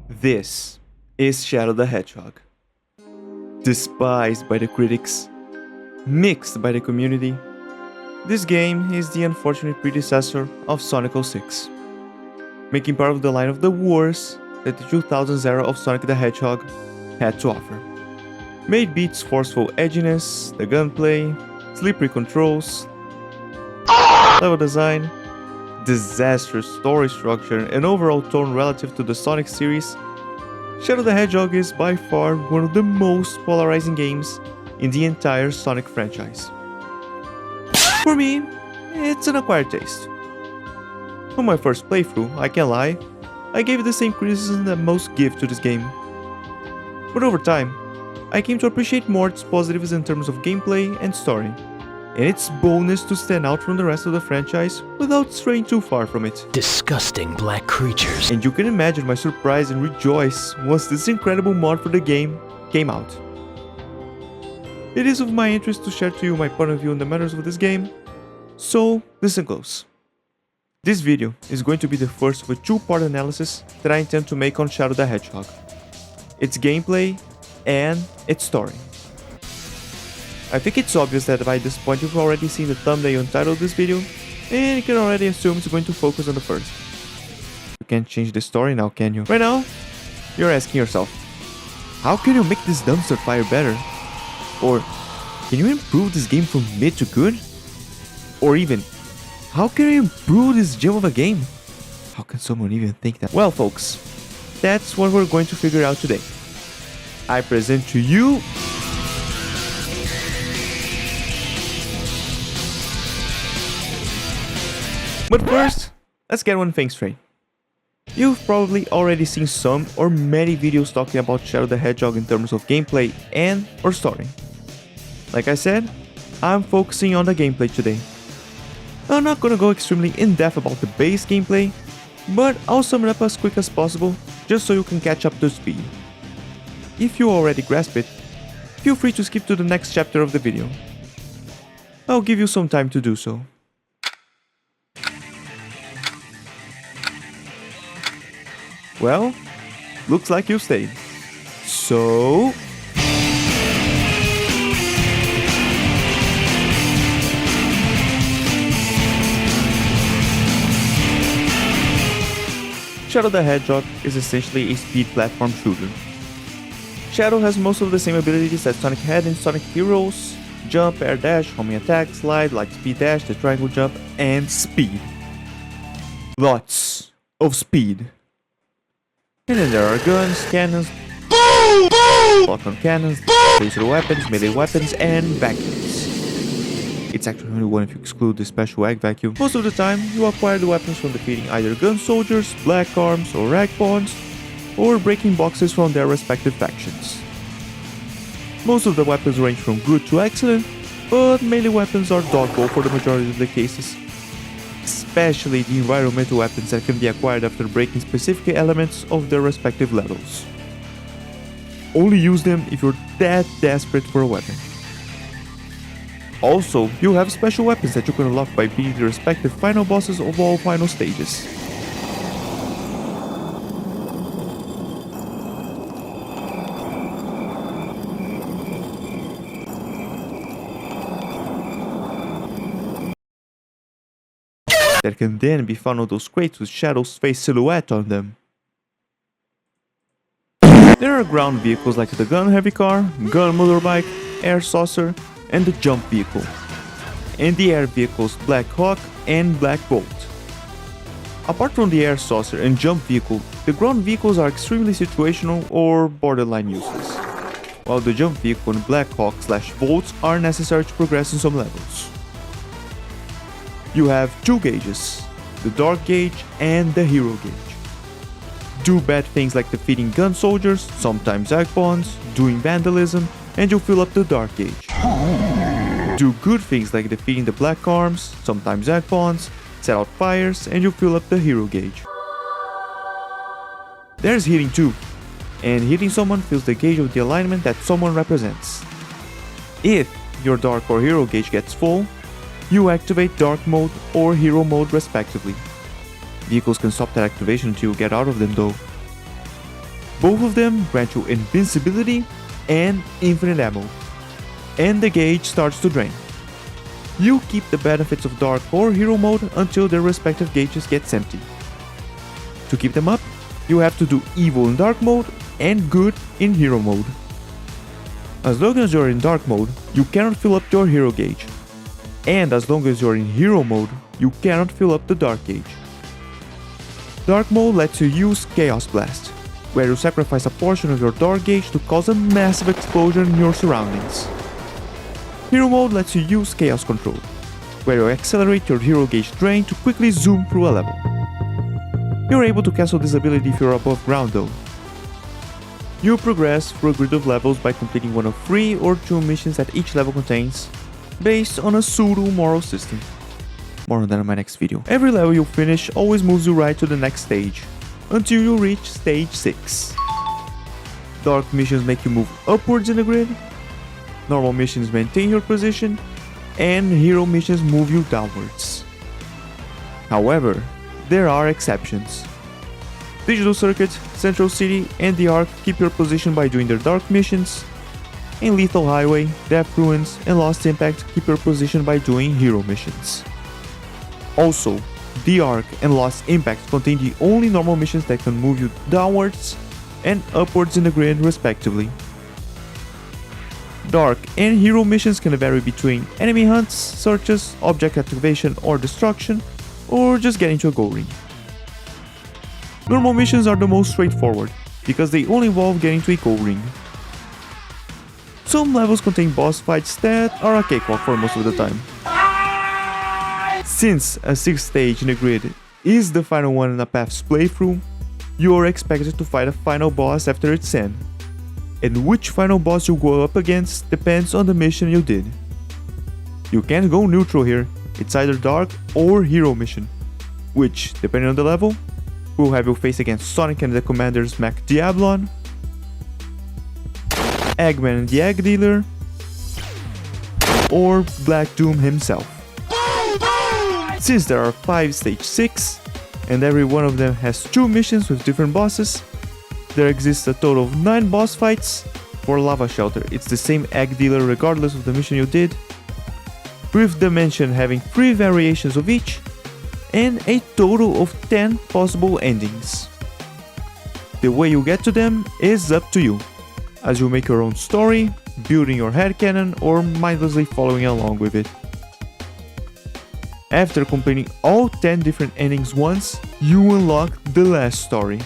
This is Shadow the Hedgehog. Despised by the critics, mixed by the community, this game is the unfortunate predecessor of Sonic 06, making part of the line of the worst that the 2000s era of Sonic the Hedgehog had to offer. Made beats forceful edginess, the gunplay, slippery controls, level design, disastrous story structure, and overall tone relative to the Sonic series, Shadow the Hedgehog is by far one of the most polarizing games in the entire Sonic franchise. For me, it's an acquired taste. On my first playthrough, I can't lie, I gave it the same criticism that most give to this game. But over time, I came to appreciate more its positives in terms of gameplay and story, and its boldness to stand out from the rest of the franchise without straying too far from it. Disgusting black creatures. And you can imagine my surprise and rejoice once this incredible mod for the game came out. It is of my interest to share to you my point of view on the matters of this game, so listen close. This video is going to be the first of a two-part analysis that I intend to make on Shadow the Hedgehog, its gameplay and its story. I think it's obvious that by this point you've already seen the thumbnail and title of this video, and you can already assume it's going to focus on the first. You can't change the story now, can you? Right now, you're asking yourself, how can you make this dumpster fire better? Or, can you improve this game from mid to good? Or even, how can you improve this gem of a game? How can someone even think that? Well folks, that's what we're going to figure out today. I present to you But first, let's get one thing straight. You've probably already seen some or many videos talking about Shadow the Hedgehog in terms of gameplay and or story. Like I said, I'm focusing on the gameplay today. I'm not gonna go extremely in-depth about the base gameplay, but I'll sum it up as quick as possible just so you can catch up to speed. If you already grasp it, feel free to skip to the next chapter of the video. I'll give you some time to do so. Well, looks like you stayed. So... Shadow the Hedgehog is essentially a speed platform shooter. Shadow has most of the same abilities that Sonic had in Sonic Heroes: jump, air dash, homing attack, slide, light speed dash, the triangle jump, and speed. Lots of speed. And then there are guns, cannons, photon cannons, laser weapons, melee weapons, and vacuums. It's actually only one if you exclude the special egg vacuum. Most of the time, you acquire the weapons from defeating either gun soldiers, black arms, or rag pawns, or breaking boxes from their respective factions. Most of the weapons range from good to excellent, but melee weapons are dodgeball for the majority of the cases. Especially the environmental weapons that can be acquired after breaking specific elements of their respective levels. Only use them if you're that desperate for a weapon. Also, you have special weapons that you can unlock by beating the respective final bosses of all final stages. That can then be found on those crates with Shadow's face silhouette on them. There are ground vehicles like the gun heavy car, gun motorbike, air saucer, and the jump vehicle. And the air vehicles Black Hawk and Black Bolt. Apart from the air saucer and jump vehicle, the ground vehicles are extremely situational or borderline useless, while the jump vehicle and Black Hawk / Bolts are necessary to progress in some levels. You have two gauges, the Dark Gauge and the Hero Gauge. Do bad things like defeating gun soldiers, sometimes egg pawns, doing vandalism, and you'll fill up the Dark Gauge. Do good things like defeating the Black Arms, sometimes egg pawns, set out fires, and you'll fill up the Hero Gauge. There's hitting too, and hitting someone fills the gauge of the alignment that someone represents. If your Dark or Hero Gauge gets full, you activate Dark Mode or Hero Mode respectively. Vehicles can stop that activation until you get out of them though. Both of them grant you invincibility and infinite ammo, and the gauge starts to drain. You keep the benefits of Dark or Hero mode until their respective gauges gets empty. To keep them up, you have to do Evil in Dark mode and Good in Hero mode. As long as you're in Dark mode, you cannot fill up your Hero gauge, and as long as you're in Hero mode, you cannot fill up the Dark gauge. Dark mode lets you use Chaos Blast, where you sacrifice a portion of your Dark gauge to cause a massive explosion in your surroundings. Hero mode lets you use Chaos Control, where you accelerate your Hero gauge drain to quickly zoom through a level. You're able to cancel this ability if you're above ground though. You progress through a grid of levels by completing one of 3 or 2 missions that each level contains, based on a pseudo-moral system. More on that in my next video. Every level you finish always moves you right to the next stage, until you reach stage 6. Dark missions make you move upwards in the grid, normal missions maintain your position, and hero missions move you downwards. However, there are exceptions. Digital Circuit, Central City, and the Ark keep your position by doing their dark missions, and Lethal Highway, Death Ruins, and Lost Impact keep your position by doing hero missions. Also, the Ark and Lost Impact contain the only normal missions that can move you downwards and upwards in the grid respectively. Dark and hero missions can vary between enemy hunts, searches, object activation or destruction, or just getting to a goal ring. Normal missions are the most straightforward, because they only involve getting to a goal ring. Some levels contain boss fights that are a cakewalk for most of the time. Since a 6th stage in the grid is the final one in a path's playthrough, you are expected to fight a final boss after its end. And which final boss you go up against depends on the mission you did. You can't go neutral here, it's either Dark or Hero mission, which, depending on the level, will have you face against Sonic and the Commanders Mac Diablon, Eggman and the Egg Dealer, or Black Doom himself. Since there are 5 stage 6, and every one of them has 2 missions with different bosses, there exists a total of 9 boss fights. For Lava Shelter, it's the same Egg Dealer regardless of the mission you did, with Dimension having 3 variations of each, and a total of 10 possible endings. The way you get to them is up to you, as you make your own story, building your headcanon or mindlessly following along with it. After completing all 10 different endings once, you unlock the last story.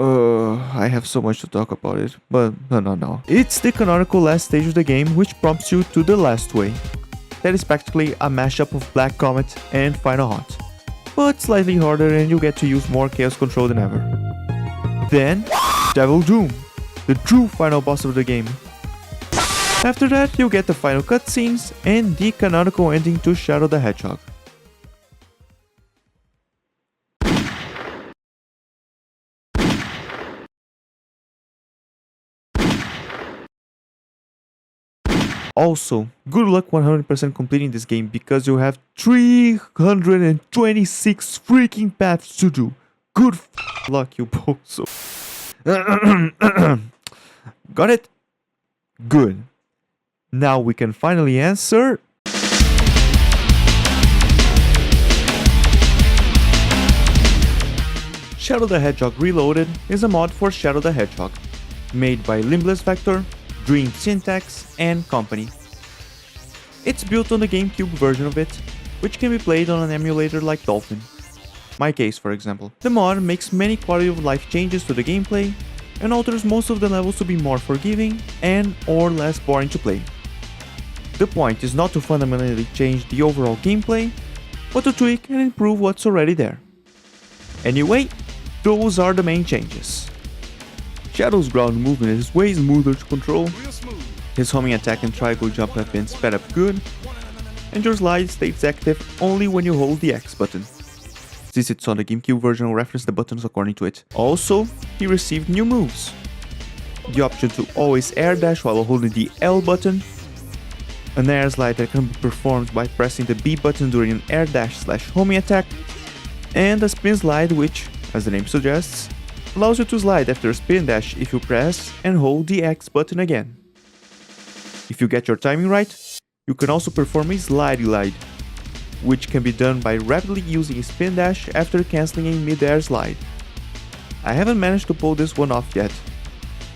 I have so much to talk about it, but no. It's the canonical last stage of the game which prompts you to the last way. That is practically a mashup of Black Comet and Final Hunt, but slightly harder and you get to use more Chaos Control than ever. Then, Devil Doom, the true final boss of the game. After that, you get the final cutscenes and the canonical ending to Shadow the Hedgehog. Also, good luck 100% completing this game because you have 326 freaking paths to do. Good luck, you bozo. Got it? Good. Now we can finally answer. Shadow the Hedgehog Reloaded is a mod for Shadow the Hedgehog, made by Limbless Vector, Dream Syntax, and Company. It's built on the GameCube version of it, which can be played on an emulator like Dolphin. My case, for example. The mod makes many quality of life changes to the gameplay, and alters most of the levels to be more forgiving and or less boring to play. The point is not to fundamentally change the overall gameplay, but to tweak and improve what's already there. Anyway, those are the main changes. Shadow's ground movement is way smoother to control, his homing attack and triangle jump have been sped up good, and your slide stays active only when you hold the X button. Since it's on the GameCube version, I'll reference the buttons according to it. Also, he received new moves. The option to always air dash while holding the L button, an air slide that can be performed by pressing the B button during an air dash / homing attack, and a spin slide which, as the name suggests, allows you to slide after spin dash if you press and hold the X button again. If you get your timing right, you can also perform a slide glide, which can be done by rapidly using a spin dash after cancelling a mid-air slide. I haven't managed to pull this one off yet.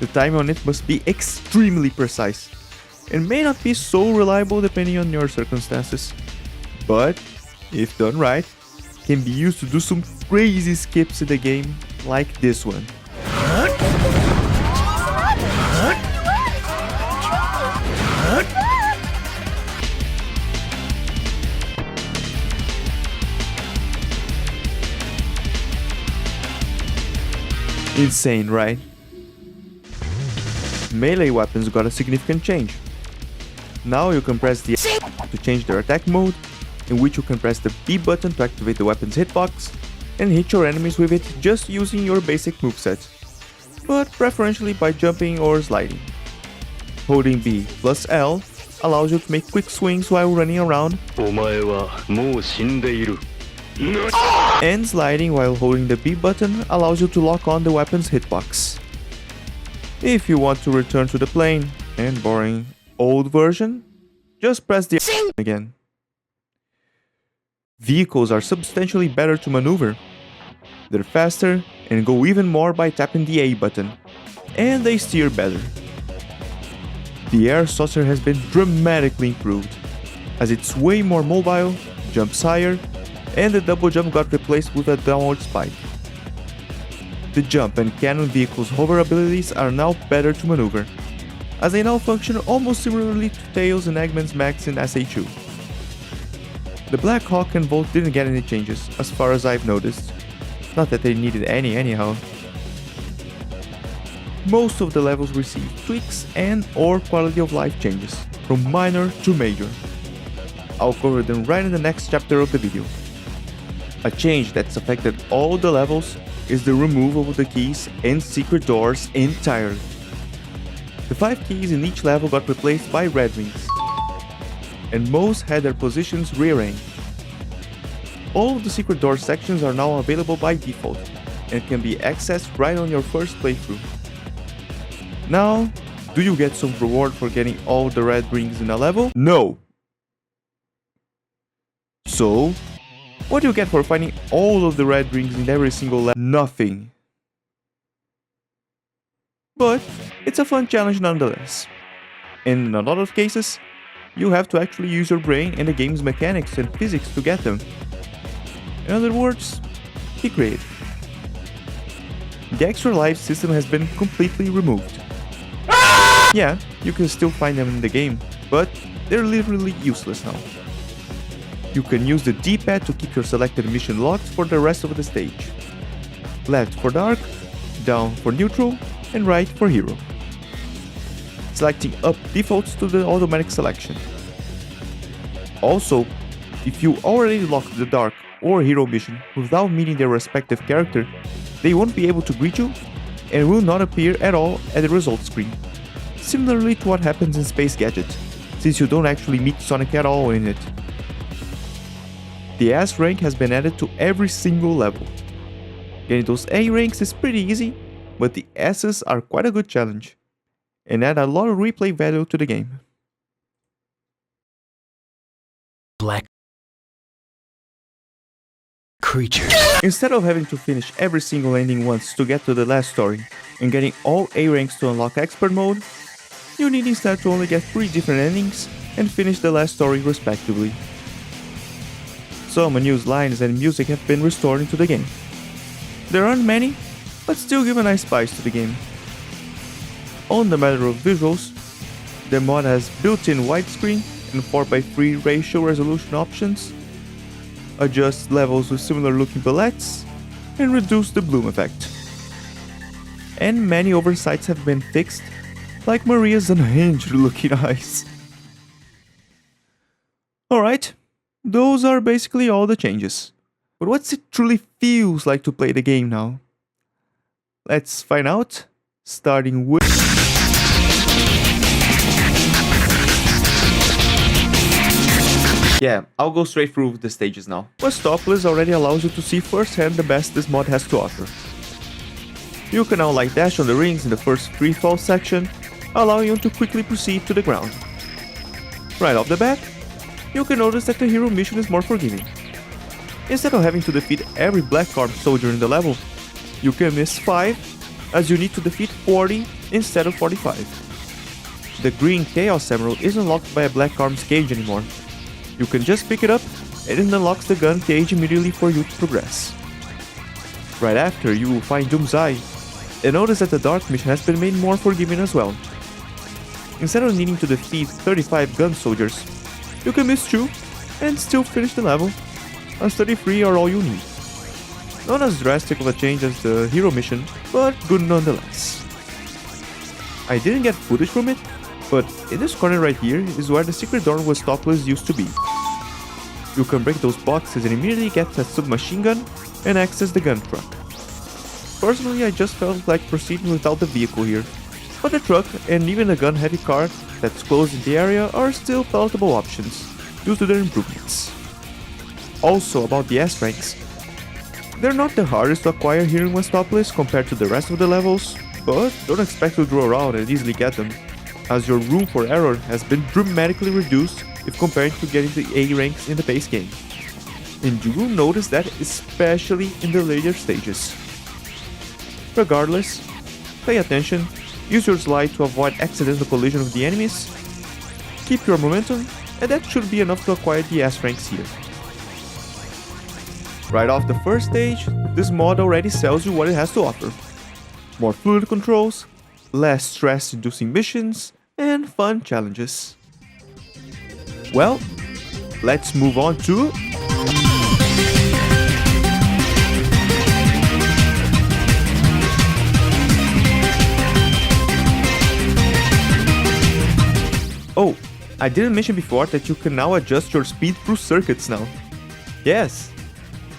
The timing on it must be extremely precise, and may not be so reliable depending on your circumstances, but if done right, can be used to do some crazy skips in the game like this one. Insane, right? Melee weapons got a significant change. Now you can press the A to change their attack mode, in which you can press the B button to activate the weapon's hitbox, and hit your enemies with it just using your basic moveset, but preferentially by jumping or sliding. Holding B plus L allows you to make quick swings while running around, and sliding while holding the B button allows you to lock on the weapon's hitbox. If you want to return to the plain and boring old version, just press the A again. Vehicles are substantially better to maneuver. They're faster and go even more by tapping the A button, and they steer better. The air saucer has been dramatically improved, as it's way more mobile, jumps higher, and the double jump got replaced with a downward spike. The jump and cannon vehicles' hover abilities are now better to maneuver, as they now function almost similarly to Tails and Eggman's Max in SA2. The Black Hawk and Volt didn't get any changes, as far as I've noticed. Not that they needed any anyhow. Most of the levels receive tweaks and or quality of life changes, from minor to major. I'll cover them right in the next chapter of the video. A change that's affected all the levels is the removal of the keys and secret doors entirely. The 5 keys in each level got replaced by red rings, and most had their positions rearranged. All of the secret door sections are now available by default, and can be accessed right on your first playthrough. Now, do you get some reward for getting all the red rings in a level? No! So, what do you get for finding all of the red rings in every single level? Nothing. But it's a fun challenge nonetheless. And in a lot of cases, you have to actually use your brain and the game's mechanics and physics to get them. In other words, be creative. The extra life system has been completely removed. Yeah, you can still find them in the game, but they're literally useless now. You can use the D-pad to keep your selected mission locked for the rest of the stage. Left for dark, down for neutral, and right for hero. Selecting up defaults to the automatic selection. Also, if you already locked the dark or hero mission without meeting their respective character, they won't be able to greet you and will not appear at all at the results screen. Similarly to what happens in Space Gadget, since you don't actually meet Sonic at all in it. The S rank has been added to every single level. Getting those A ranks is pretty easy, but the S's are quite a good challenge, and add a lot of replay value to the game. Black creatures. Instead of having to finish every single ending once to get to the last story, and getting all A ranks to unlock expert mode, you need instead to only get 3 different endings and finish the last story respectively. Some unused lines and music have been restored into the game. There aren't many, but still give a nice spice to the game. On the matter of visuals, the mod has built-in widescreen and 4:3 ratio resolution options, adjusts levels with similar looking palettes, and reduce the bloom effect. And many oversights have been fixed, like Maria's unhinged looking eyes. Alright, those are basically all the changes. But what's it truly feels like to play the game now? Let's find out, starting with... Yeah, I'll go straight through the stages now. WESTOPOLIS already allows you to see firsthand the best this mod has to offer. You can now light dash on the rings in the first free fall section, allowing you to quickly proceed to the ground. Right off the bat, you can notice that the hero mission is more forgiving. Instead of having to defeat every black armed soldier in the level, you can miss 5, as you need to defeat 40 instead of 45. The green Chaos Emerald isn't unlocked by a black arms cage anymore. You can just pick it up and it unlocks the gun cage immediately for you to progress. Right after, you will find Doom's Eye, and notice that the Dark mission has been made more forgiving as well. Instead of needing to defeat 35 gun soldiers, you can miss 2 and still finish the level, as 33 are all you need. Not as drastic of a change as the hero mission, but good nonetheless. I didn't get footage from it, but in this corner right here is where the secret door WESTOPOLIS used to be. You can break those boxes and immediately get a submachine gun and access the gun truck. Personally, I just felt like proceeding without the vehicle here, but the truck and even the gun-heavy car that's close in the area are still palatable options due to their improvements. Also about the S ranks, they're not the hardest to acquire here in WESTOPOLIS compared to the rest of the levels, but don't expect to draw around and easily get them, as your room for error has been dramatically reduced if compared to getting the A ranks in the base game. And you will notice that especially in the later stages. Regardless, pay attention, use your slide to avoid accidental collision with the enemies, keep your momentum, and that should be enough to acquire the S ranks here. Right off the first stage, this mod already tells you what it has to offer. More fluid controls, less stress-inducing missions, and fun challenges. Well, let's move on to... Oh, I didn't mention before that you can now adjust your speed through circuits now. Yes,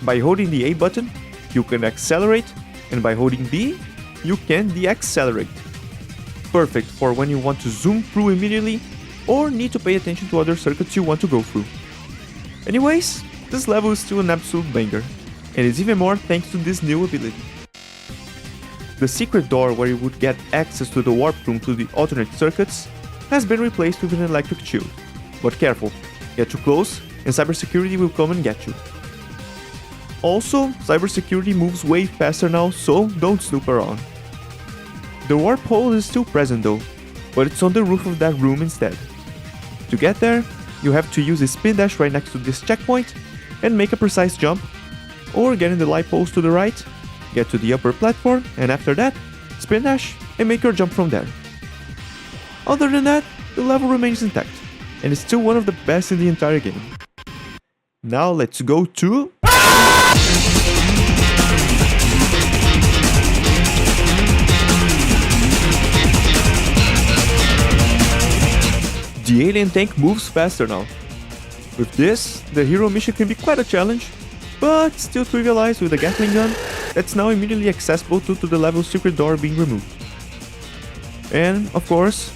by holding the A button, you can accelerate, and by holding B, you can deaccelerate. Perfect for when you want to zoom through immediately or need to pay attention to other circuits you want to go through. Anyways, this level is still an absolute banger, and it's even more thanks to this new ability. The secret door where you would get access to the warp room to the alternate circuits has been replaced with an electric shield. But careful, get too close and cybersecurity will come and get you. Also, cybersecurity moves way faster now, so don't snoop around. The warp hole is still present though, but it's on the roof of that room instead. To get there, you have to use a spin dash right next to this checkpoint and make a precise jump, or get in the light post to the right, get to the upper platform, and after that, spin dash and make your jump from there. Other than that, the level remains intact, and is still one of the best in the entire game. Now let's go to... The alien tank moves faster now. With this, the hero mission can be quite a challenge, but still trivialized with a Gatling gun that's now immediately accessible due to the level's secret door being removed. And, of course,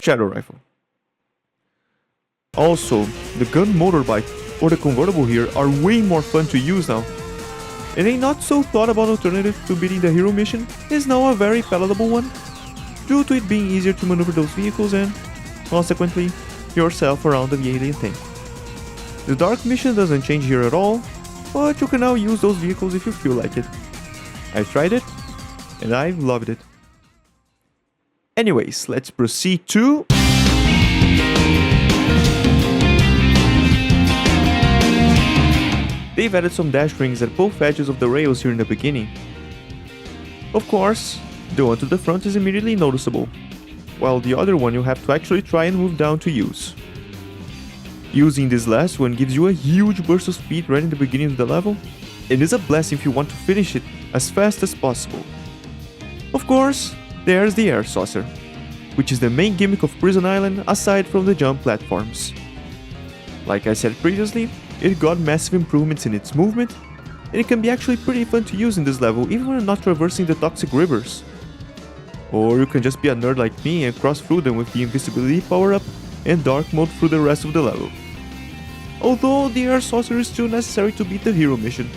Shadow Rifle. Also, the gun motorbike or the convertible here are way more fun to use now. And a not so thought about alternative to beating the hero mission is now a very palatable one, due to it being easier to maneuver those vehicles and, consequently, yourself around the alien tank. The dark mission doesn't change here at all, but you can now use those vehicles if you feel like it. I've tried it, and I've loved it. Anyways, let's proceed to... They've added some dash rings at both edges of the rails here in the beginning. Of course, the one to the front is immediately noticeable, while the other one you have to actually try and move down to use. Using this last one gives you a huge burst of speed right in the beginning of the level, and is a blessing if you want to finish it as fast as possible. Of course, there's the air saucer, which is the main gimmick of Prison Island aside from the jump platforms. Like I said previously, it got massive improvements in its movement, and it can be actually pretty fun to use in this level even when not traversing the toxic rivers. Or you can just be a nerd like me and cross through them with the invisibility power-up and dark mode through the rest of the level. Although the air saucer is still necessary to beat the hero mission.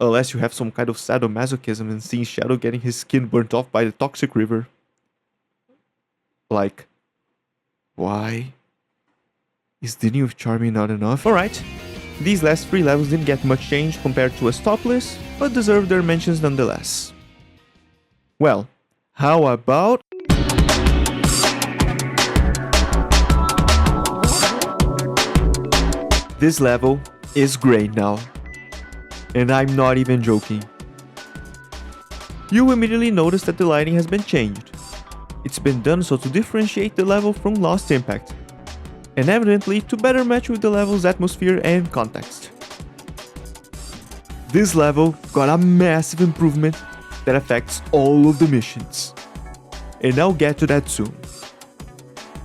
Unless you have some kind of sadomasochism and seeing Shadow getting his skin burnt off by the toxic river. Like, why? Is dealing with Charming not enough? Alright, these last 3 levels didn't get much change compared to WESTOPOLIS, but deserve their mentions nonetheless. Well, how about... This level is great now. And I'm not even joking. You immediately notice that the lighting has been changed. It's been done so to differentiate the level from Lost Impact, and evidently to better match with the level's atmosphere and context. This level got a massive improvement that affects all of the missions, and I'll get to that soon.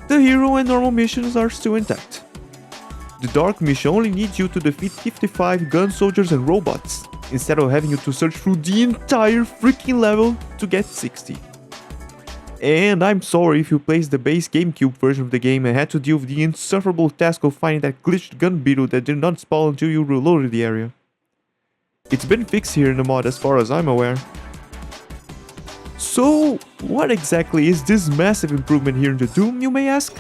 The hero and normal missions are still intact. The Dark mission only needs you to defeat 55 gun soldiers and robots, instead of having you to search through the entire freaking level to get 60. And I'm sorry if you played the base GameCube version of the game and had to deal with the insufferable task of finding that glitched gun beetle that did not spawn until you reloaded the area. It's been fixed here in the mod as far as I'm aware. So, what exactly is this massive improvement here in the Doom, you may ask?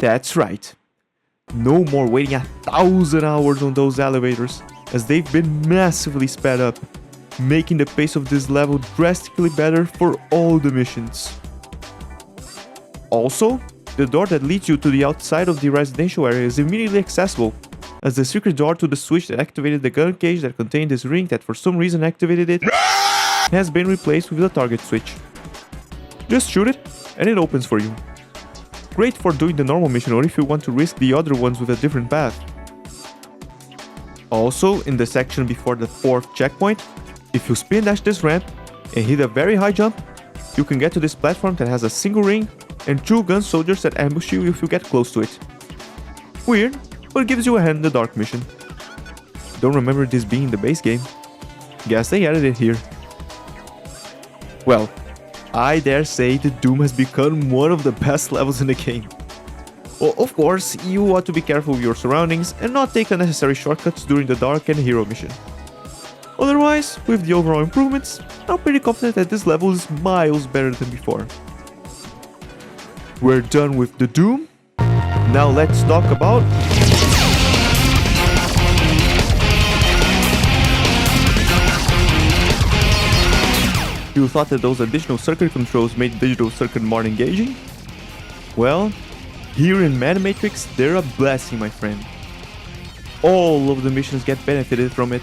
That's right. No more waiting 1,000 hours on those elevators, as they've been massively sped up, making the pace of this level drastically better for all the missions. Also, the door that leads you to the outside of the residential area is immediately accessible, as the secret door to the switch that activated the gun cage that contained this ring that for some reason activated it has been replaced with the target switch. Just shoot it, and it opens for you. Great for doing the normal mission or if you want to risk the other ones with a different path. Also, in the section before the 4th checkpoint, if you spin dash this ramp and hit a very high jump, you can get to this platform that has a single ring and 2 gun soldiers that ambush you if you get close to it. Weird, but gives you a hand in the Dark mission. Don't remember this being in the base game. Guess they added it here. Well, I dare say the Doom has become one of the best levels in the game. Well, of course, you ought to be careful with your surroundings and not take unnecessary shortcuts during the Dark and Hero mission. Otherwise, with the overall improvements, I'm pretty confident that this level is miles better than before. We're done with the Doom. Now let's talk about... You thought that those additional circuit controls made digital circuit more engaging? Well, here in Mad Matrix, they're a blessing, my friend. All of the missions get benefited from it.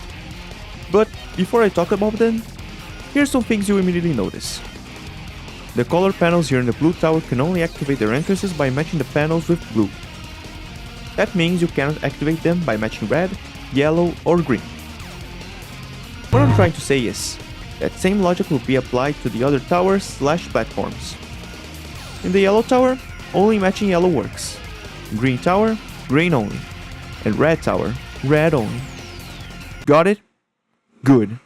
But before I talk about them, here's some things you immediately notice. The color panels here in the blue tower can only activate their entrances by matching the panels with blue. That means you cannot activate them by matching red, yellow, or green. What I'm trying to say is, that same logic will be applied to the other towers/platforms. In the yellow tower, only matching yellow works. Green tower, green only. And red tower, red only. Got it? Good.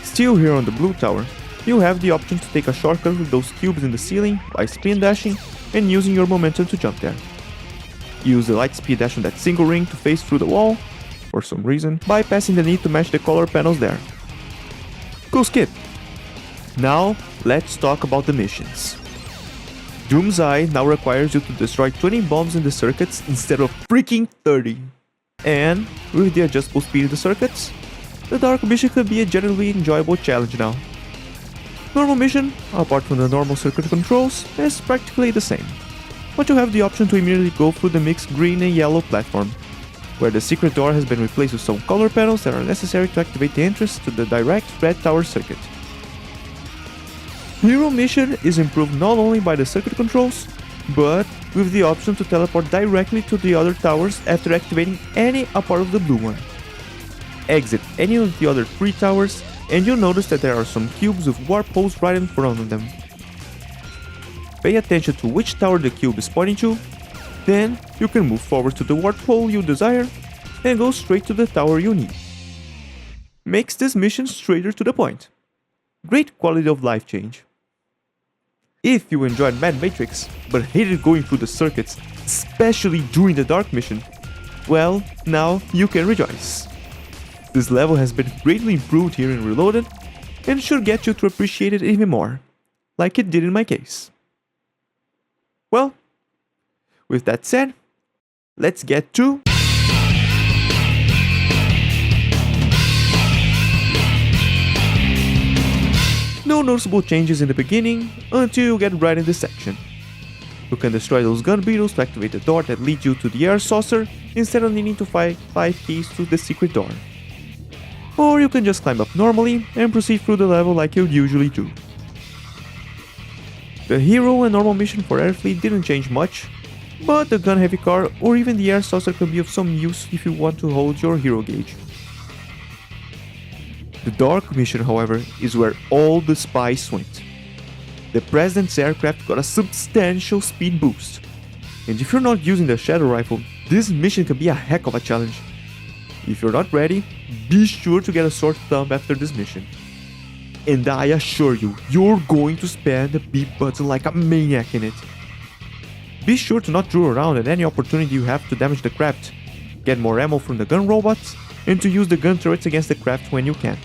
Still here on the blue tower, you have the option to take a shortcut with those cubes in the ceiling by spin dashing and using your momentum to jump there. Use the light speed dash on that single ring to phase through the wall, for some reason, bypassing the need to match the color panels there. Cool skip. Now, let's talk about the missions. Doom's Eye now requires you to destroy 20 bombs in the circuits instead of freaking 30. And, with the adjustable speed of the circuits, the Dark mission can be a generally enjoyable challenge now. Normal mission, apart from the normal circuit controls, is practically the same, but you have the option to immediately go through the mixed green and yellow platform, where the secret door has been replaced with some color panels that are necessary to activate the entrance to the direct red tower circuit. Hero mission is improved not only by the circuit controls, but with the option to teleport directly to the other towers after activating any apart of the blue one. Exit any of the other 3 towers and you'll notice that there are some cubes with warp holes right in front of them. Pay attention to which tower the cube is pointing to, then you can move forward to the warp hole you desire and go straight to the tower you need. Makes this mission straighter to the point. Great quality of life change. If you enjoyed Mad Matrix, but hated going through the circuits, especially during the Dark mission, Well, now you can rejoice. This level has been greatly improved here in Reloaded, and should get you to appreciate it even more, like it did in my case. Well, with that said, let's get to no noticeable changes in the beginning until you get right in this section. You can destroy those gun beetles to activate the door that leads you to the air saucer instead of needing to find 5 keys to the secret door. Or you can just climb up normally and proceed through the level like you usually do. The hero and normal mission for Air Fleet didn't change much, but the gun heavy car or even the air saucer can be of some use if you want to hold your hero gauge. The dark mission, however, is where all the spice went. The President's aircraft got a substantial speed boost, and if you're not using the Shadow rifle, this mission can be a heck of a challenge. If you're not ready, be sure to get a sore thumb after this mission. And I assure you, you're going to spam the B button like a maniac in it. Be sure to not drool around at any opportunity you have to damage the craft, get more ammo from the gun robots, and to use the gun turrets against the craft when you can.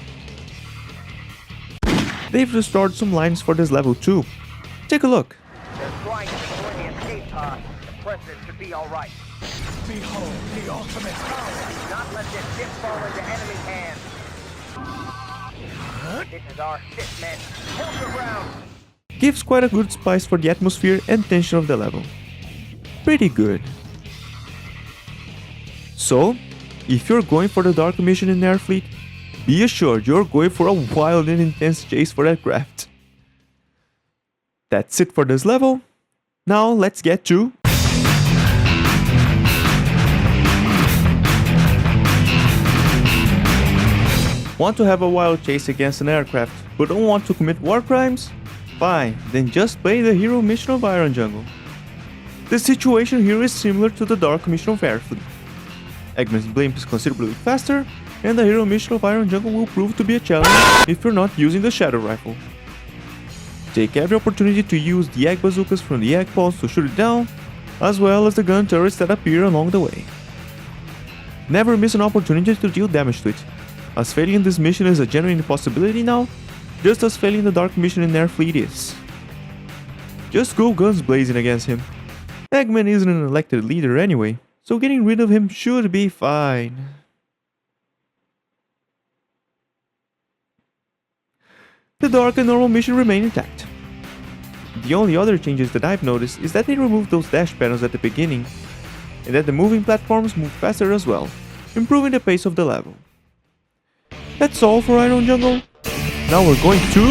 They've restored some lines for this level too. Take a look. They're trying to destroy the escape pod. The president should be alright. Behold the ultimate power. Do not let this ship fall into enemy hands. This is our ship, men. Hold your ground. Gives quite a good spice for the atmosphere and tension of the level. Pretty good. So, if you're going for the dark mission in Air Fleet, be assured you're going for a wild and intense chase for that craft. That's it for this level. Now let's get to want to have a wild chase against an aircraft, but don't want to commit war crimes? Fine, then just play the hero mission of Iron Jungle. The situation here is similar to the dark mission of Air Fleet. Eggman's blimp is considerably faster, and the hero mission of Iron Jungle will prove to be a challenge if you're not using the Shadow rifle. Take every opportunity to use the egg bazookas from the egg balls to shoot it down, as well as the gun turrets that appear along the way. Never miss an opportunity to deal damage to it, as failing in this mission is a genuine possibility now, just as failing the dark mission in Air Fleet is. Just go guns blazing against him. Eggman isn't an elected leader anyway, so getting rid of him should be fine. The dark and normal mission remain intact. The only other changes that I've noticed is that they removed those dash panels at the beginning, and that the moving platforms move faster as well, improving the pace of the level. That's all for Iron Jungle. Now we're going to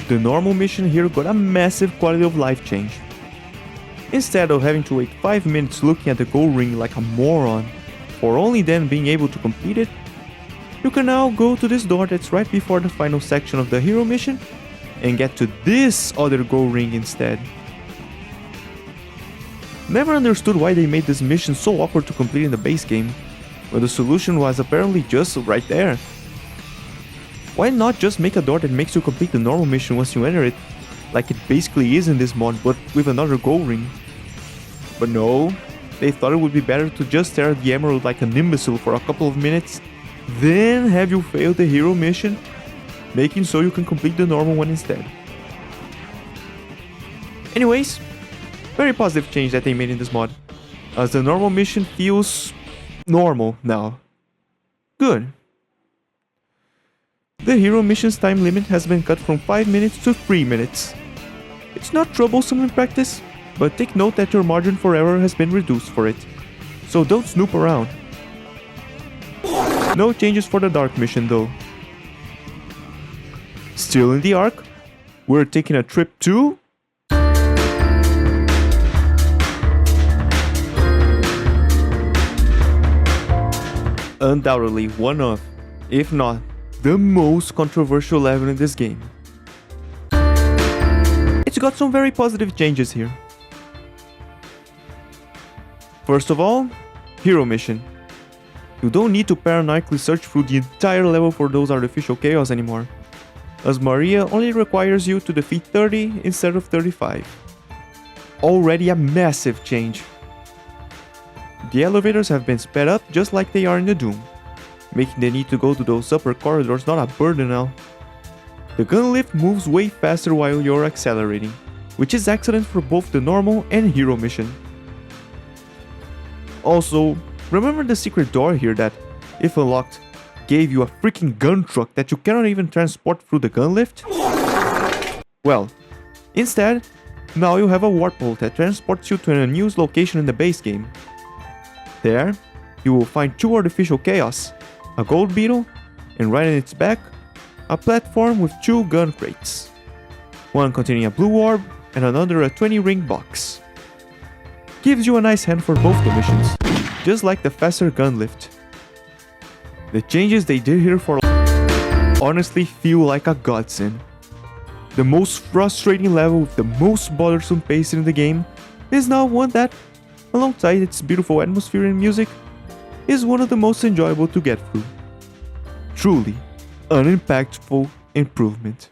the normal mission here got a massive quality of life change. Instead of having to wait 5 minutes looking at the goal ring like a moron, or only then being able to complete it, you can now go to this door that's right before the final section of the hero mission and get to this other goal ring instead. Never understood why they made this mission so awkward to complete in the base game, when the solution was apparently just right there. Why not just make a door that makes you complete the normal mission once you enter it, like it basically is in this mod but with another goal ring? But no, they thought it would be better to just stare at the emerald like an imbecile for a couple of minutes, then have you fail the hero mission, making so you can complete the normal one instead. Anyways, very positive change that they made in this mod, as the normal mission feels normal now. Good. The hero mission's time limit has been cut from 5 minutes to 3 minutes. It's not troublesome in practice, but take note that your margin for error has been reduced for it, so don't snoop around. No changes for the dark mission though. Still in the arc, we're taking a trip to undoubtedly one of, if not the most controversial level in this game. It's got some very positive changes here. First of all, hero mission. You don't need to paranoidly search through the entire level for those artificial chaos anymore. as Maria only requires you to defeat 30 instead of 35. Already a massive change. The elevators have been sped up just like they are in the Doom, making the need to go to those upper corridors not a burden now. The gun lift moves way faster while you're accelerating, which is excellent for both the normal and hero mission. Also, remember the secret door here that, if unlocked, gave you a freaking gun truck that you cannot even transport through the gun lift? Well, instead, now you have a warp hole that transports you to an unused location in the base game. There, you will find 2 artificial chaos, a gold beetle, and right in its back, a platform with 2 gun crates. One containing a blue orb and another a 20-ring box. Gives you a nice hand for both the missions, just like the faster gun lift. The changes they did here for honestly feel like a godsend. The most frustrating level with the most bothersome pacing in the game is now one that, alongside its beautiful atmosphere and music, is one of the most enjoyable to get through. Truly, an impactful improvement.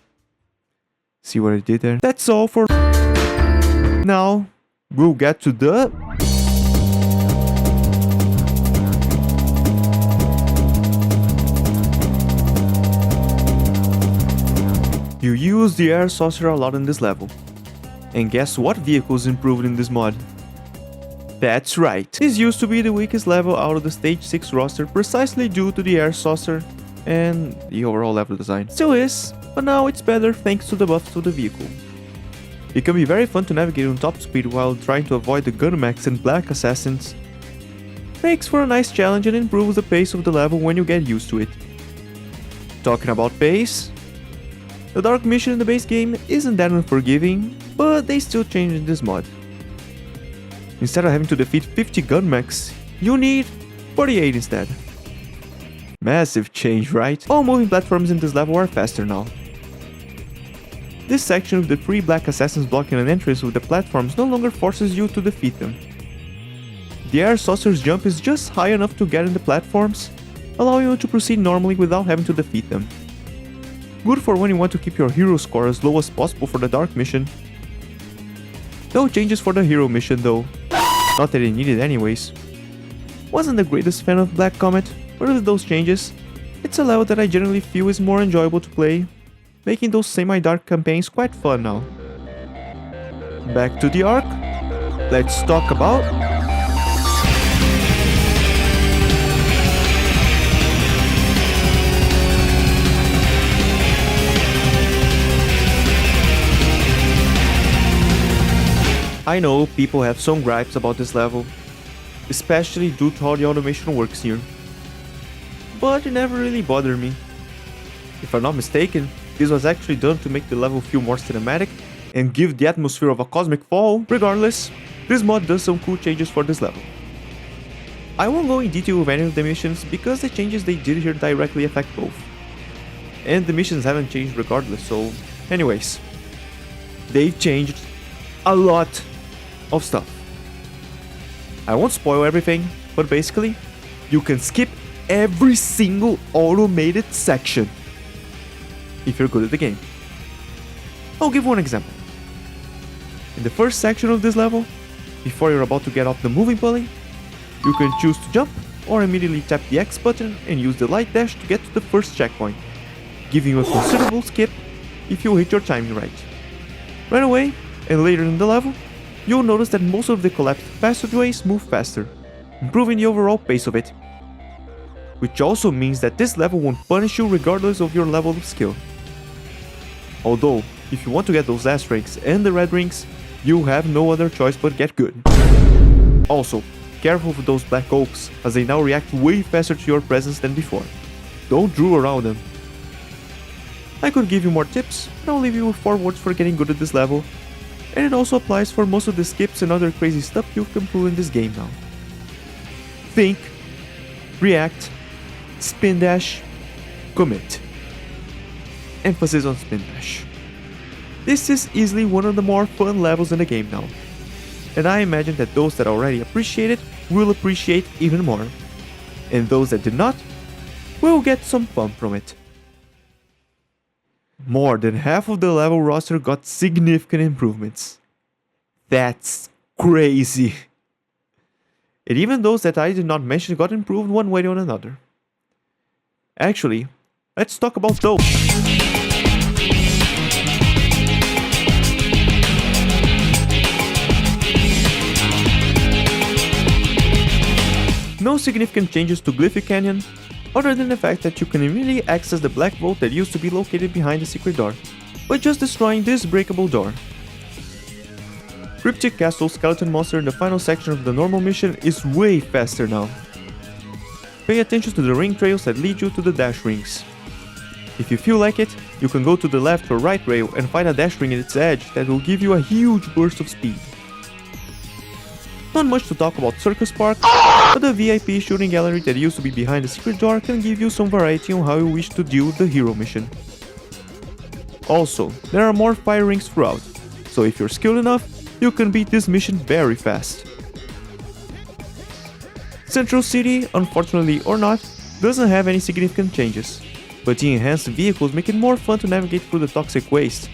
See what I did there? That's all for now. We'll get to the You use the air saucer a lot in this level. And guess what vehicles improved in this mod? That's right, this used to be the weakest level out of the stage 6 roster precisely due to the air saucer and the overall level design. Still is, but now it's better thanks to the buffs to the vehicle. It can be very fun to navigate on top speed while trying to avoid the gun mechs and black assassins. Makes for a nice challenge and improves the pace of the level when you get used to it. Talking about pace, the dark mission in the base game isn't that unforgiving, but they still changed in this mod. Instead of having to defeat 50 gun mechs, you need 48 instead. Massive change, right? All moving platforms in this level are faster now. This section with the 3 black assassins blocking an entrance with the platforms no longer forces you to defeat them. The air saucer's jump is just high enough to get in the platforms, allowing you to proceed normally without having to defeat them. Good for when you want to keep your hero score as low as possible for the dark mission. No changes for the hero mission though, not that it needed anyways. Wasn't the greatest fan of Black Comet, but with those changes, it's a level that I generally feel is more enjoyable to play, making those semi-dark campaigns quite fun now. Back to the arc, let's talk about I know people have some gripes about this level, especially due to how the automation works here. But it never really bothered me. If I'm not mistaken, this was actually done to make the level feel more cinematic and give the atmosphere of a cosmic fall. Regardless, this mod does some cool changes for this level. I won't go in detail with any of the missions because the changes they did here directly affect both. And the missions haven't changed regardless, so anyways. They've changed a lot of stuff. I won't spoil everything, but basically, you can skip every single automated section if you're good at the game. I'll give one example. In the first section of this level, before you're about to get off the moving pulley, you can choose to jump or immediately tap the X button and use the light dash to get to the first checkpoint, giving you a considerable skip if you hit your timing right. Right away, and later in the level, you'll notice that most of the collapsed passageways move faster, improving the overall pace of it. Which also means that this level won't punish you regardless of your level of skill. Although, if you want to get those last ranks and the red rings, you have no other choice but get good. Also, careful with those black oaks, as they now react way faster to your presence than before. Don't drool around them. I could give you more tips, but I'll leave you with 4 words for getting good at this level, and it also applies for most of the skips and other crazy stuff you can pull in this game now. Think, react, spin dash, commit. Emphasis on spin dash. This is easily one of the more fun levels in the game now, and I imagine that those that already appreciate it will appreciate even more, and those that did not will get some fun from it. More than half of the level roster got significant improvements. That's crazy. And even those that I did not mention got improved one way or another. Actually, let's talk about those. No significant changes to Glyphy Canyon, other than the fact that you can immediately access the black vault that used to be located behind the secret door, by just destroying this breakable door. Cryptic Castle Skeleton Monster in the final section of the normal mission is way faster now. Pay attention to the ring trails that lead you to the dash rings. If you feel like it, you can go to the left or right rail and find a dash ring at its edge that will give you a huge burst of speed. Not much to talk about Circus Park, but the VIP shooting gallery that used to be behind the secret door can give you some variety on how you wish to deal with the hero mission. Also, there are more fire rings throughout, so if you're skilled enough, you can beat this mission very fast. Central City, unfortunately or not, doesn't have any significant changes, but the enhanced vehicles make it more fun to navigate through the toxic waste,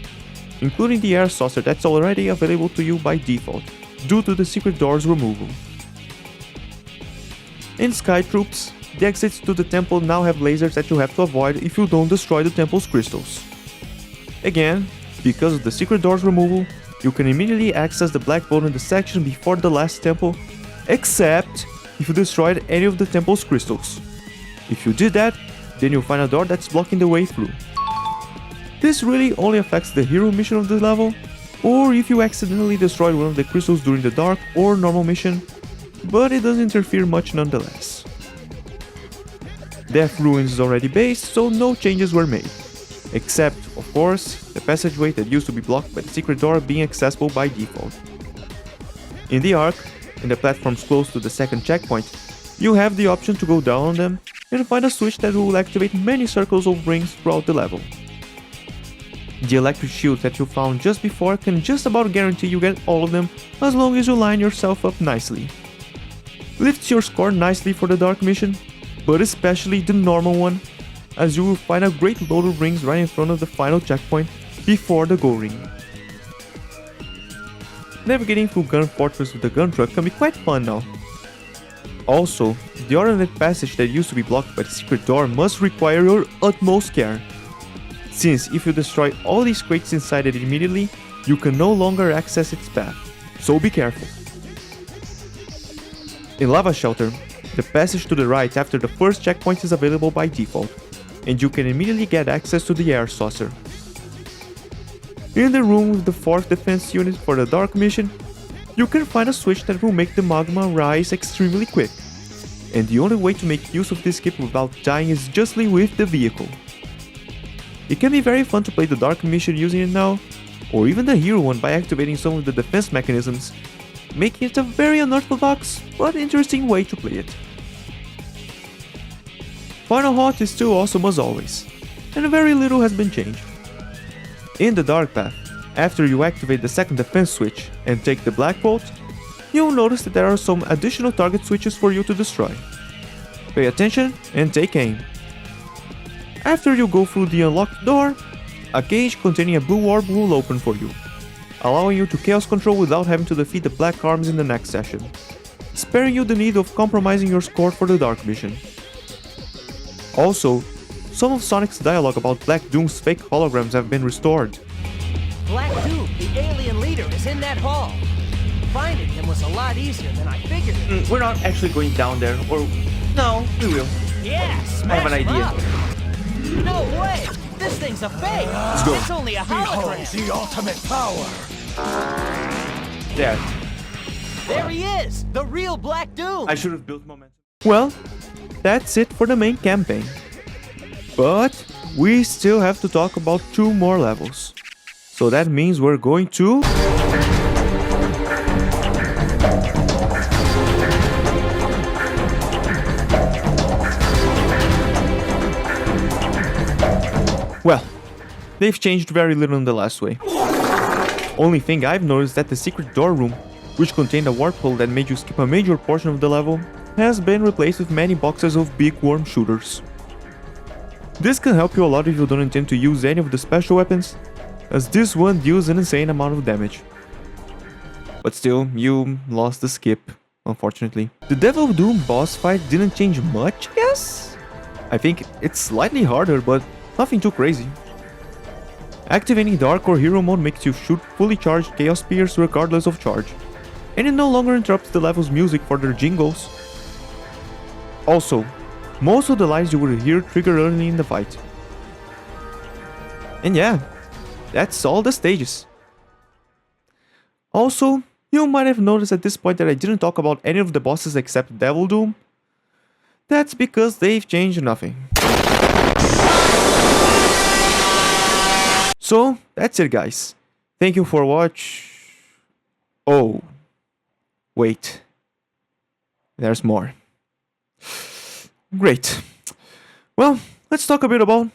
including the air saucer that's already available to you by default, due to the secret door's removal. In Sky Troops, the exits to the temple now have lasers that you have to avoid if you don't destroy the temple's crystals. Again, because of the secret door's removal, you can immediately access the black vault in the section before the last temple, except if you destroyed any of the temple's crystals. If you did that, then you'll find a door that's blocking the way through. This really only affects the hero mission of the level, or if you accidentally destroyed one of the crystals during the dark or normal mission, but it doesn't interfere much nonetheless. Death Ruins is already based, so no changes were made, except, of course, the passageway that used to be blocked by the secret door being accessible by default. In the Ark, in the platforms close to the second checkpoint, you have the option to go down on them and find a switch that will activate many circles of rings throughout the level. The electric shields that you found just before can just about guarantee you get all of them as long as you line yourself up nicely. Lifts your score nicely for the dark mission, but especially the normal one, as you will find a great load of rings right in front of the final checkpoint before the go ring. Navigating through Gun Fortress with the gun truck can be quite fun now. Also, the alternate passage that used to be blocked by the secret door must require your utmost care, since if you destroy all these crates inside it immediately, you can no longer access its path, so be careful. In Lava Shelter, the passage to the right after the first checkpoint is available by default, and you can immediately get access to the air saucer. In the room with the 4th defense unit for the dark mission, you can find a switch that will make the magma rise extremely quick, and the only way to make use of this skip without dying is justly with the vehicle. It can be very fun to play the dark mission using it now, or even the hero one by activating some of the defense mechanisms, making it a very unorthodox but interesting way to play it. Final Haunt is still awesome as always, and very little has been changed. In the Dark Path, after you activate the second defense switch and take the Black Bolt, you'll notice that there are some additional target switches for you to destroy. Pay attention and take aim. After you go through the unlocked door, a cage containing a blue orb will open for you, allowing you to Chaos Control without having to defeat the Black Arms in the next session, sparing you the need of compromising your score for the Dark Mission. Also, some of Sonic's dialogue about Black Doom's fake holograms have been restored. Black Doom, the alien leader, is in that hall. Finding him was a lot easier than I figured. We're not actually going down there, or... No, we will. Yeah, I have an idea. Up. No way! This thing's a fake! Let's go. It's only a Behold hologram! the ultimate power! There. There he is! The real Black Doom! I should have built momentum. Well, that's it for the main campaign. But we still have to talk about 2 more levels. So that means we're going to... Well, they've changed very little in the last way. Only thing I've noticed is that the secret door room, which contained a warp hole that made you skip a major portion of the level, has been replaced with many boxes of big worm shooters. This can help you a lot if you don't intend to use any of the special weapons, as this one deals an insane amount of damage. But still, you lost the skip, unfortunately. The Devil of Doom boss fight didn't change much, I guess? I think it's slightly harder, but nothing too crazy. Activating Dark or Hero mode makes you shoot fully charged Chaos Spears regardless of charge, and it no longer interrupts the level's music for their jingles. Also, most of the lines you will hear trigger early in the fight. And yeah, that's all the stages. Also, you might have noticed at this point that I didn't talk about any of the bosses except Devil Doom. That's because they've changed nothing. So, that's it guys. Thank you for watching. Oh. Wait. There's more. Great. Well, let's talk a bit about...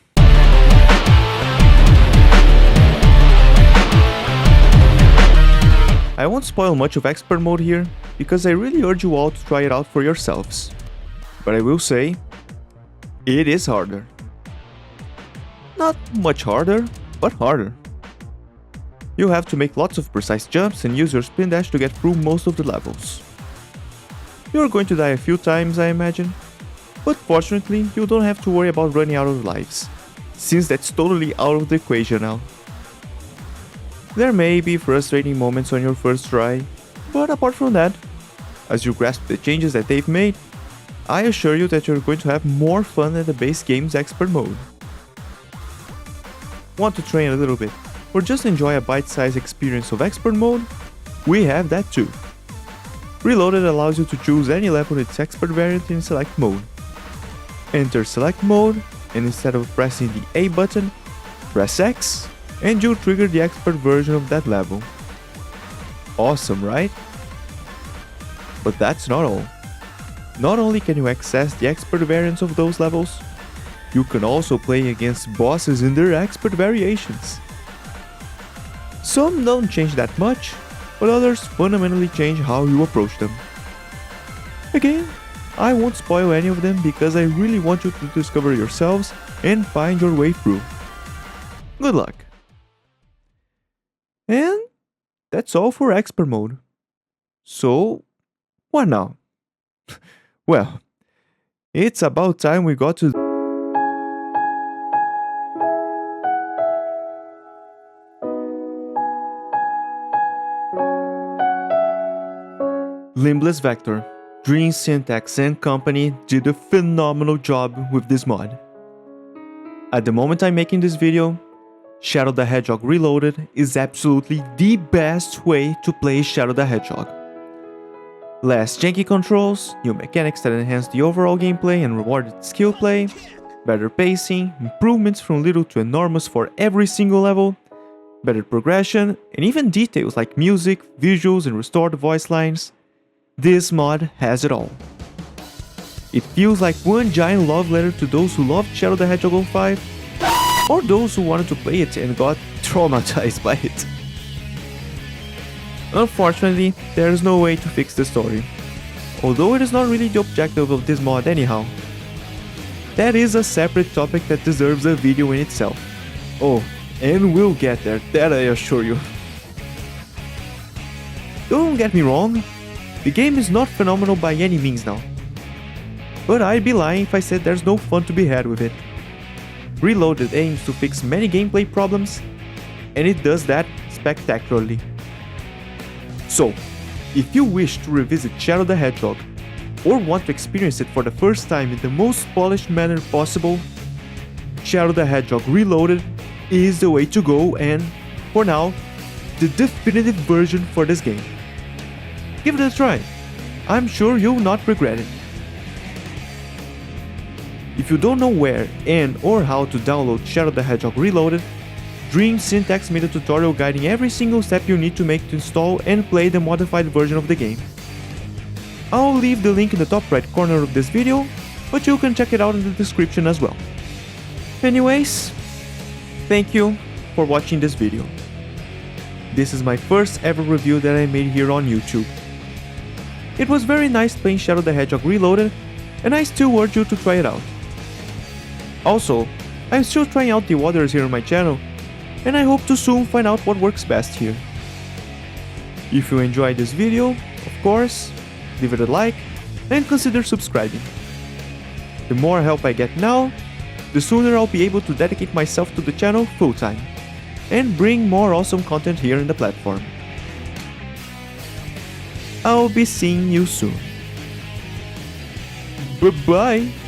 I won't spoil much of expert mode here, because I really urge you all to try it out for yourselves. But I will say, it is harder. Not much harder, but harder. You have to make lots of precise jumps and use your spin dash to get through most of the levels. You're going to die a few times, I imagine, but fortunately you don't have to worry about running out of lives, since that's totally out of the equation now. There may be frustrating moments on your first try, but apart from that, as you grasp the changes that they've made, I assure you that you're going to have more fun than the base game's expert mode. Want to train a little bit, or just enjoy a bite-sized experience of expert mode? We have that too. Reloaded allows you to choose any level in its expert variant in select mode. Enter select mode, and instead of pressing the A button, press X, and you'll trigger the expert version of that level. Awesome, right? But that's not all. Not only can you access the expert variants of those levels, you can also play against bosses in their expert variations. Some don't change that much, but others fundamentally change how you approach them. Again, I won't spoil any of them because I really want you to discover yourselves and find your way through. Good luck! And that's all for expert mode. So, what now? Well, it's about time we got to... Limbless Vector, Dream Syntax and company did a phenomenal job with this mod. At the moment I'm making this video, Shadow the Hedgehog Reloaded is absolutely the best way to play Shadow the Hedgehog. Less janky controls, new mechanics that enhance the overall gameplay and rewarded skill play, better pacing, improvements from little to enormous for every single level, better progression, and even details like music, visuals, and restored voice lines. This mod has it all. It feels like one giant love letter to those who loved Shadow the Hedgehog 05, or those who wanted to play it and got traumatized by it. Unfortunately, there is no way to fix the story, although it is not really the objective of this mod anyhow. That is a separate topic that deserves a video in itself. Oh, and we'll get there, that I assure you. Don't get me wrong, the game is not phenomenal by any means now, but I'd be lying if I said there's no fun to be had with it. Reloaded aims to fix many gameplay problems, and it does that spectacularly. So, if you wish to revisit Shadow the Hedgehog, or want to experience it for the first time in the most polished manner possible, Shadow the Hedgehog Reloaded is the way to go and, for now, the definitive version for this game. Give it a try, I'm sure you'll not regret it. If you don't know where and or how to download Shadow the Hedgehog Reloaded, Dream Syntax made a tutorial guiding every single step you need to make to install and play the modified version of the game. I'll leave the link in the top right corner of this video, but you can check it out in the description as well. Anyways, thank you for watching this video. This is my first ever review that I made here on YouTube. It was very nice playing Shadow the Hedgehog Reloaded, and I still urge you to try it out. Also, I'm still trying out the waters here on my channel, and I hope to soon find out what works best here. If you enjoyed this video, of course, leave it a like and consider subscribing. The more help I get now, the sooner I'll be able to dedicate myself to the channel full time and bring more awesome content here in the platform. I'll be seeing you soon. Bye-bye!